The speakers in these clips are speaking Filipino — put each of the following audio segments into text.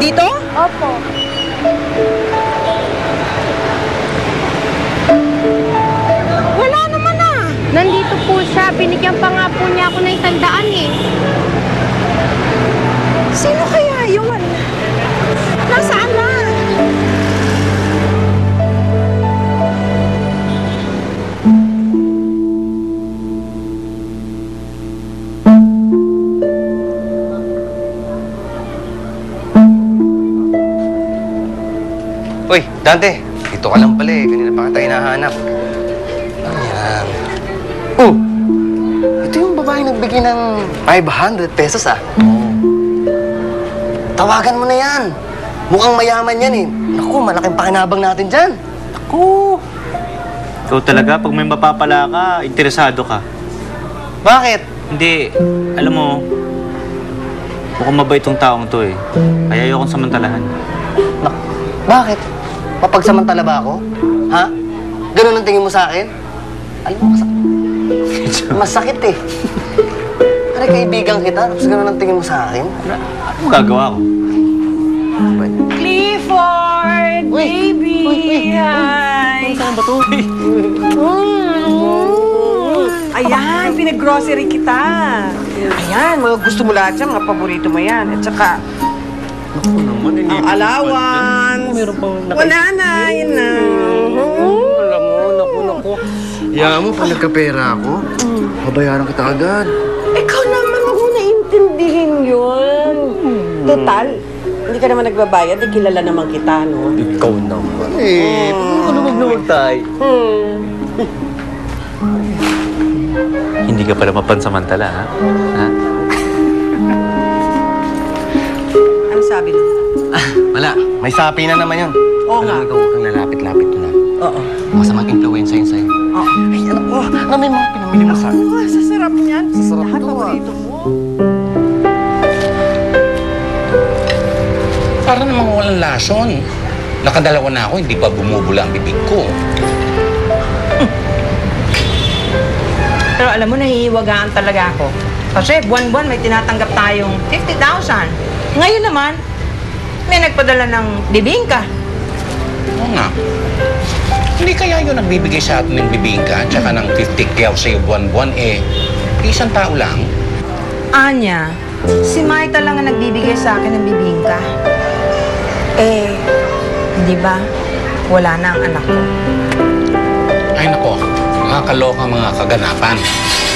Dito? Opo. Wala naman ah. Nandito po siya. Binigyan pa nga po niya ako ng 100 eh. Sino kaya yun? Nasaan na? Uy, Dante, dito ka lang pala eh. Kanina pa kita hinahanap. Ayan. Oh, ito yung babae nagbigay ng 500 pesos ah. Tawagan mo na yan. Mukhang mayaman yan eh. Naku, malaking pakinabang natin dyan. Naku! Ikaw talaga, pag may mapapala ka, interesado ka. Bakit? Hindi, alam mo, mukhang mabait tong taong to eh. Kaya ayokong samantalahan. Naku, bakit? Mapagsamantala ba ako? Ha? Ganun ang tingin mo sa akin? Alam mo, masakit eh. Ano, kaibigan kita, tapos ganun ang tingin mo sa akin? Ano gagawa ko? Clifford! Baby! Hi! Saan ba to? Ayan, pinag-grocery kita. Ayan, mga gusto mo lahat yan, mga paborito mo yan. At saka, Naku naman, hindi ang allowance. Meron pa Wala na, yun na. Alam mo, naku. Hayaan mo, pag nagkapera ako, babayaran kita agad. Ikaw naman, huwag mo naintindihin yun. Total, hindi ka naman nagbabayad, di kilala naman kita, no? Ikaw naman eh. Ano magnuwag tayo? Hindi ka pala mapansamantala, ha? Ha? Ano sabi mo? Wala, may sapi na naman yun. Oo nga. Alam mo, ikaw, huwag kang lalapit-lapit ko na. Oo. Masamang influensya yun sa'yo. Oo. Ay, anak ko, na may mga pinamili mo sa akin. Oh, sasarap niyan. Sasarap Lahat to, ah. paborito mo. Para namang walang lason. Nakadalawa na ako, hindi pa bumubula ang bibig ko. Pero alam mo, nahihiwagaan talaga ako. Kasi buwan-buwan may tinatanggap tayong 50,000. Ngayon naman, may nagpadala ng bibingka. Oo nga. Hindi kaya yun nagbibigay sa atin ng bibingka at saka ng 50 kyaw sa'yo buwan-buwan isang tao lang. Anya, si Maita lang ang nagbibigay sa akin ng bibingka. Di ba? Wala na ang anak ko. Ay nako, nakakaloka ang mga kaganapan.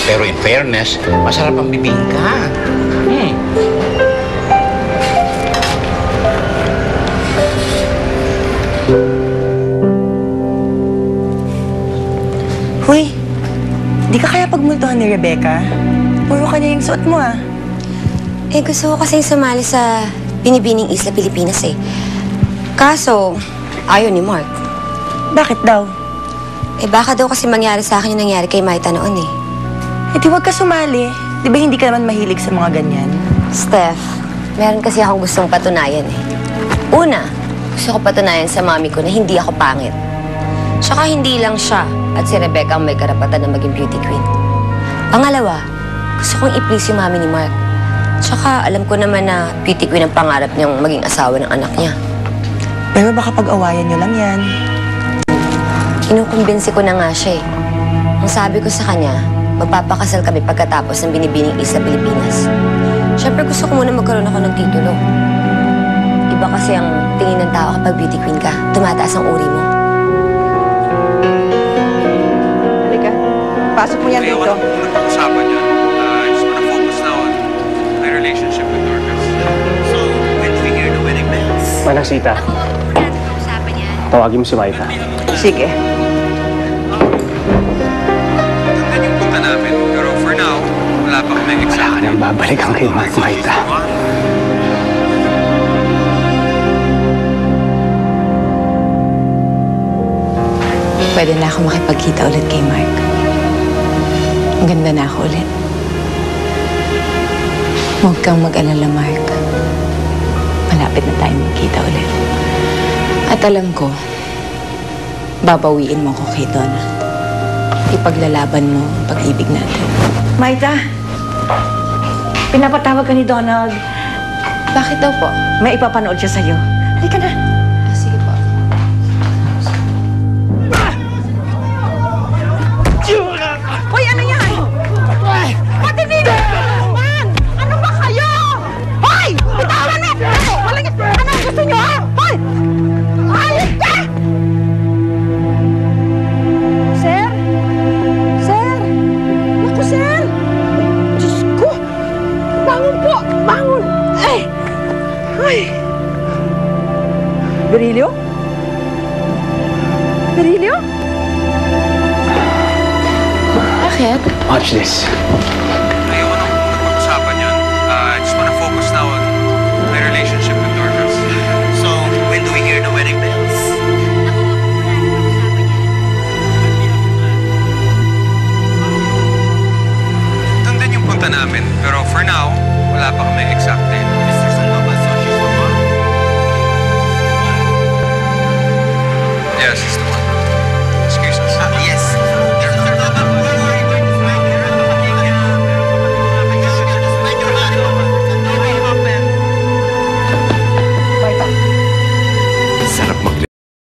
Pero in fairness, masarap ang bibingka. Hoy, di ka kaya pagmultuhan ni Rebecca? Puro ka niya yung suot mo, ah. Eh, gusto ko kasing sumali sa Binibining Isla, Pilipinas eh. Kaso, ayaw ni Mark. Bakit daw? Eh, baka daw kasi mangyari sa akin yung nangyari kay Maita noon eh. Eh, di wag ka sumali. Di ba hindi ka naman mahilig sa mga ganyan? Steph, meron kasi akong gustong patunayan eh. Una, gusto ko patunayan sa mami ko na hindi ako pangit. Tsaka hindi lang siya at si Rebecca ang may karapatan na maging beauty queen. Pangalawa, gusto kong i-please yung mami ni Mark. Tsaka alam ko naman na beauty queen ang pangarap niyang maging asawa ng anak niya. Pero baka pag-awayan nyo lang yan. Kinukumbinsi ko na nga siya eh. Ang sabi ko sa kanya, magpapakasal kami pagkatapos ng Binibining Isla, Pilipinas. Siyempre gusto ko muna magkaroon ako ng titulo. Iba kasi ang tingin ng tao kapag beauty queen ka. Tumataas ang uri mo. Halika, pasok mo yan dito. Ayoko na pag-usapan yun. I just wanna focus now on my relationship with Dorcas. So, when do we hear the wedding bells? Manang Sita, tawagin mo si Maita. Sige. Hanggang yung punta namin. Pero for now, wala pa kami Wala ka exact. nang babalikan kay Mark, Maita. Pwede na ako makipagkita ulit kay Mark. Ang ganda na ako ulit. Huwag kang mag-alala, Mark. Malapit na tayong magkita ulit. At alam ko, babawiin mo ko kay Donald. Ipaglalaban mo ang pag-ibig natin. Maita, pinapatawag ka ni Donald. Bakit daw po? May ipapanood siya sa'yo. Halika na. Sige po. Hoy, ano yan? Pati nila! Man! Ano ba kayo? Hoy! Bitawan mo! Ano gusto nyo, ha? Hoy! Ayos ka! Sir? Sir? Naku, sir! Diyos ko! Bangon po! Bangon! Ay! Ay! Berilio? Berilio? Bakit? Watch this. Ayoko nang pag-usapan yun. I just wanna focus now on my relationship with Dorcas. So, when do we hear the wedding bells? Doon din yung punta namin. Pero for now, wala pa kami exact date. Mr. Sandoval, so she's the one? Yes, it's